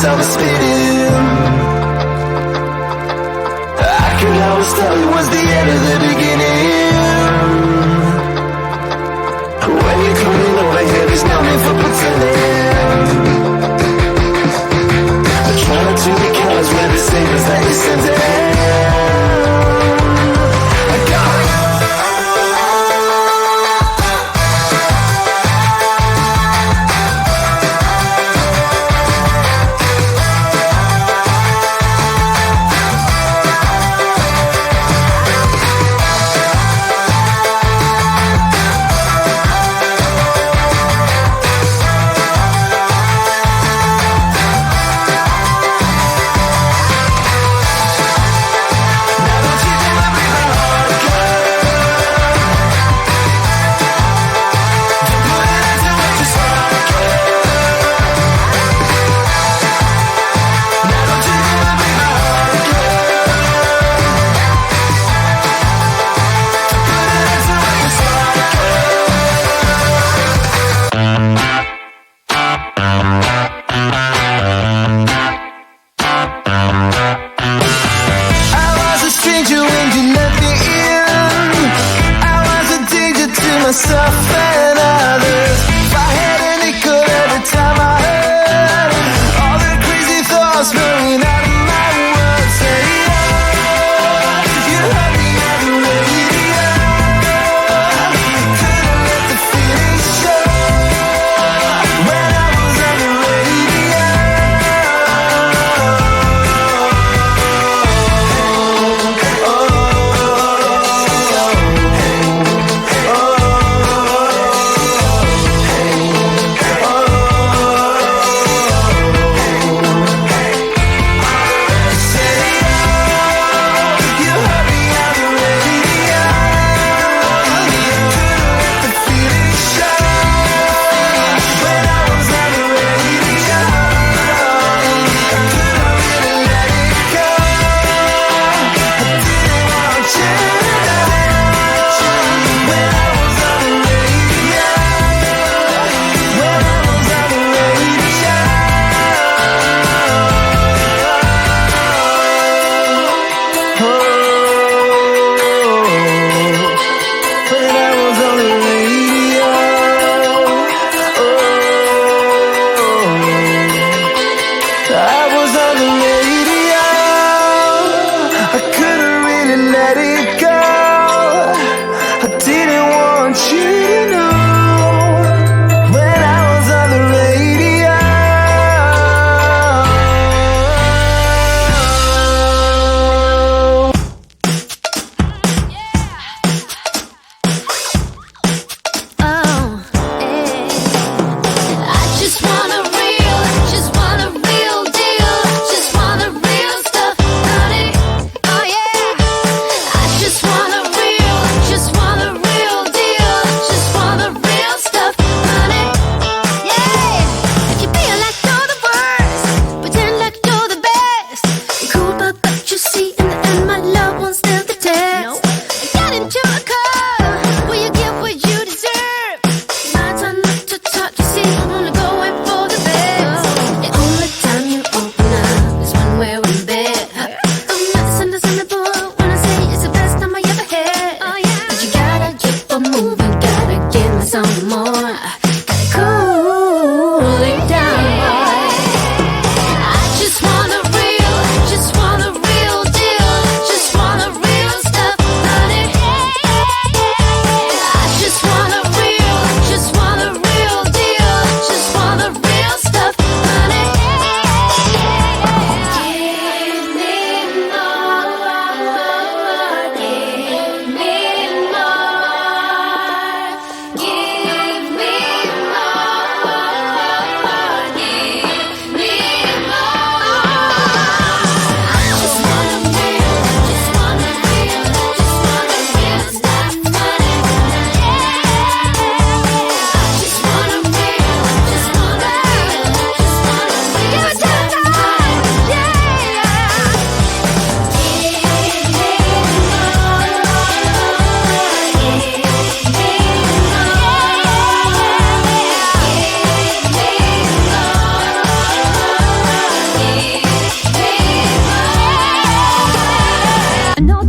I was spitting. I could always tell it was the end of the beginning. When you're coming over here, there's no need for pretending. I try not to be careless with the signals that you're sending.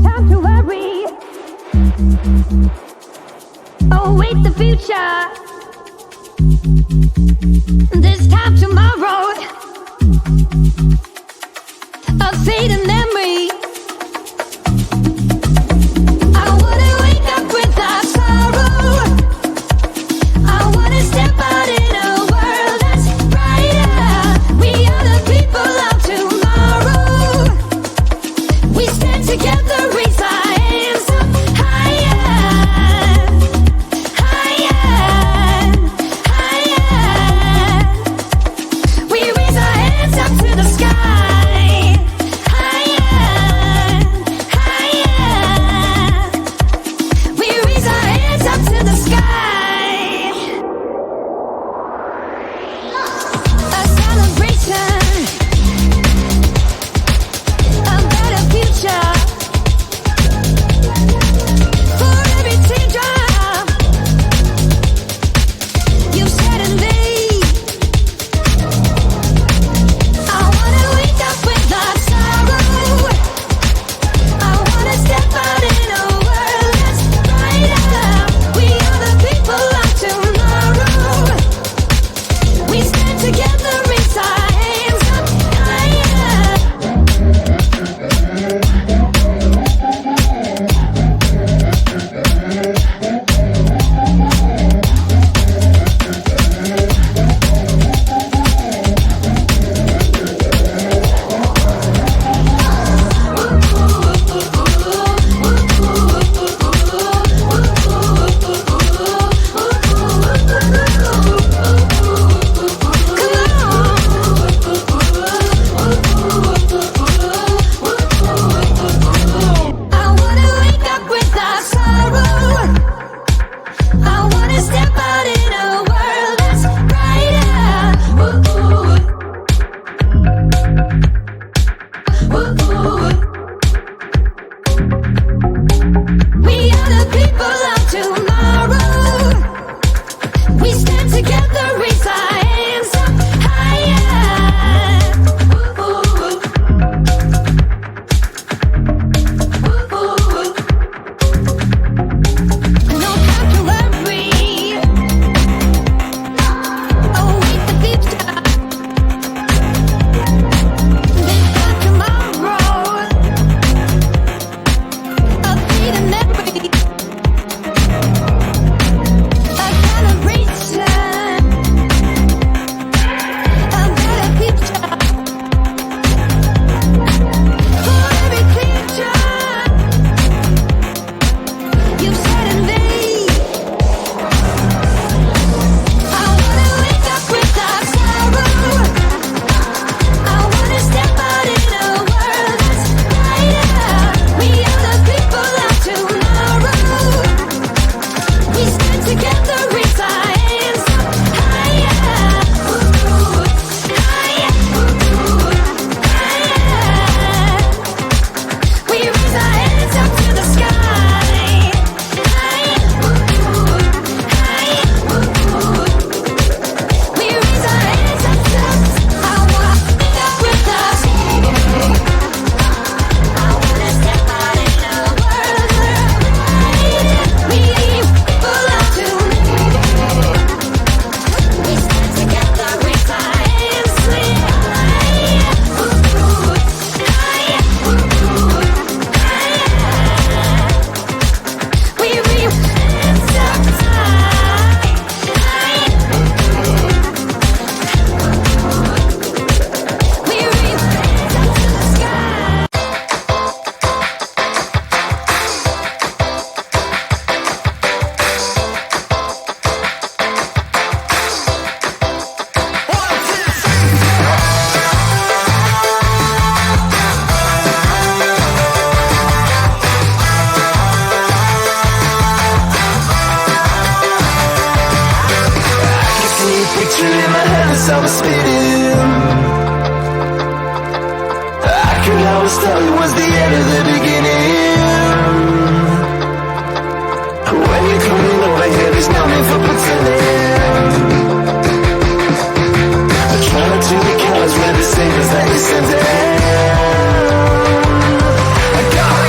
have to worry. Await the future. This time tomorrow, a fading memory. I wanna wake up without sorrow. I wanna step out in a world that's brighter. We are the people of tomorrow. We stand together, raise our hands up higher, higher, higher. We raise our hands up to the sky, higher, higher. We raise our hands up to the sky. A celebration, a better future. For every teardrop you've shed in me, I wanna wake up without sorrow. I wanna step out in a world that's brighter. We are the people of tomorrow. We stand together, raise our hands up higher. I wanna wake up without sorrow. I wanna step out in a world that's brighter. We are the people of tomorrow. We stand together, raise our hands up higher. No time to worry. Await the future. This time tomorrow, a fading memory. A celebration, a better future. For every teardrop you've shed in me, I wanna wake up without sorrow. I wanna step out in a world that's brighter. We are the people of tomorrow. We stand together, raise our hands up higher, higher, higher. We raise our hands up to the sky, higher, higher. We raise our hands up to the sky. I wanna wake up without sorrow. I wanna step out in a world that's brighter. We people of tomorrow. We stand together, raise our hands higher, higher, higher. We raise hands up high, higher. We raise hands up to the sky. See a picture in my head as I was spinning. I could always tell it was the end of the beginning. When you're coming over here, there's no need for pretending. I'm trying to be careless with the signals that you send in. I got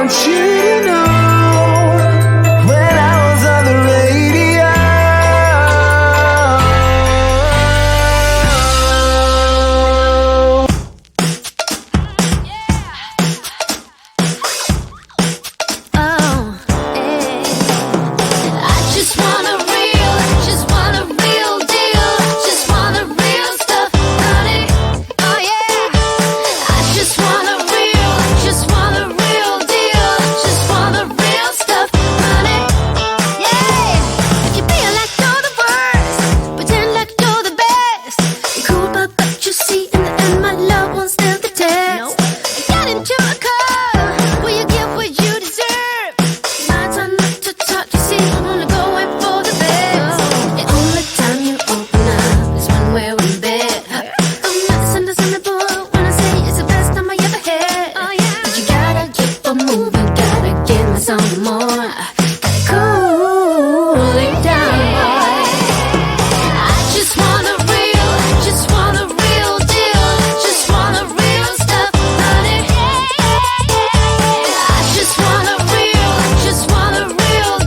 want you to know when I was on the radio. Oh, I just want a real deal. Just want the real stuff, honey. Oh yeah, I just want a real deal. Just want the real stuff, honey. Yeah, if you feel like you're the worst, pretend like you're the best. You're cool, but you see, in the end, my love won't stand the test. I got into a car, will you get what you deserve? My time not to talk, you see, I'm only going for the best. The only time you open up is when we're in bed. I'm not misunderstandable when I say it's the best time I ever had. But you gotta keep on moving, gotta give me some more. Gotta cool it down, boy. I just want a real deal. Just want the real stuff, honey. I just want a real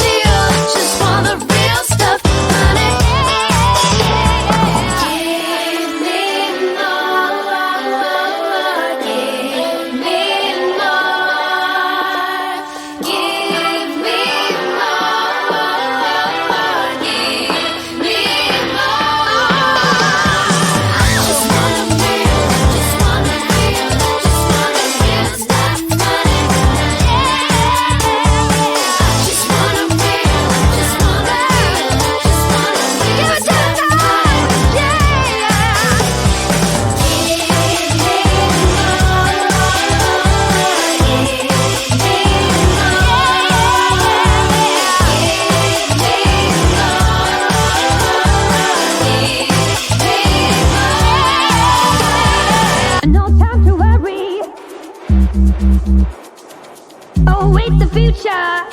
deal. Just want the real stuff, honey. Give me more. Give me more. Give me more. Give me more. I just want a real stuff, honey. I just want a real stuff, yeah. No time to worry. Oh, wait, the future.